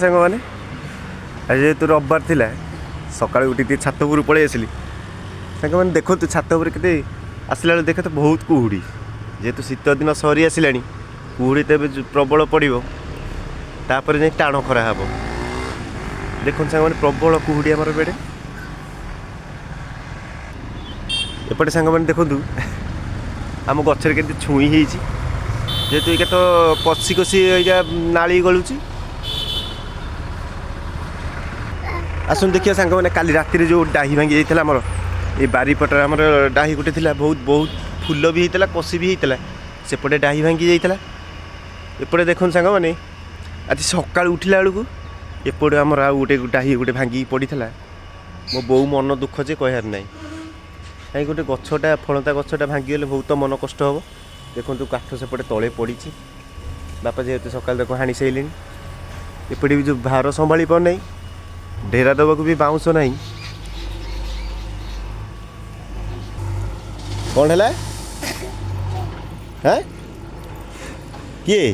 सांग मैंने आज जेहतु रविवार थिला सकाल उठी छात उपर पलि आसली सांग मैंने देखो छात उपर के आसला बेले देखे तो बहुत कुहुड़ी जेहेतु शीत दिन सरी आसला कुहुड़ी तो प्रबल पड़ो तापर जाए टाण खरा हम देखो सांग मैंने प्रबल कुहुड़ी आमर बेड़े एपटे सांग मैंने देखु आम गचर के छुई जेहेतु ये तो पशी कषि नाली गलुची आसन देखिए सांग मैंने काली राति जो डाही भांगी जाता आमर ये बारीपटर आमर डाही गोटे थी बहुत बहुत फुल भी होता कषि भी होता सेपटे डाही भांगी जाता एपटे देखो सांग मैंने आज सका उठला बेलू एपटे आमर आउ गोटे डाही गोटे भांगी पड़ा मो बो मन दुख जे कहार ना कहीं गोटे गछटा फलता गछटा भांगीगले बहुत मन कष्ट हम देखो काठ सेपटे तले पड़ी बापा जेहेतु सका देखो हाणी सारे एपटे भी जो भार संभाली पार ना ढेरा दबा भी बाउंस ना कौन है किए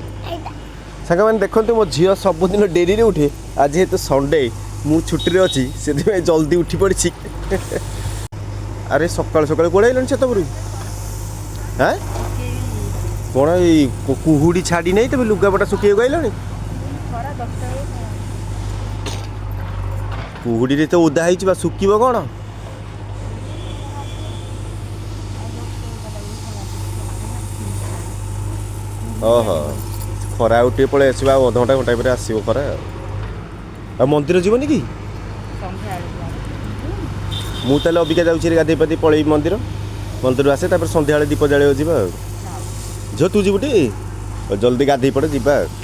सांग मैंने देखो मो झी सबुदिन डेरी उठे आज जेहेतु संडे मु छुट्टी अच्छी से जल्दी उठी पड़ी अरे सकाल सकाल गोड़ आइल छत हाँ कौन कुहुड़ी छाड़ी नहीं तब लुगापटा सुखी आइल कुहुड़ी तो ओदा हो सुखी कौन ओहो खरा उठे पलि आस अध घंटा घंटा पर आसो खरा आ मंदिर जीवनी कि मुझे अबिका जाऊँगी गाधे पाधे पलि मंदिर मंदिर आसे संध्या दीप जाल जा झो तू जीवटी जल्दी गाधे पड़े जा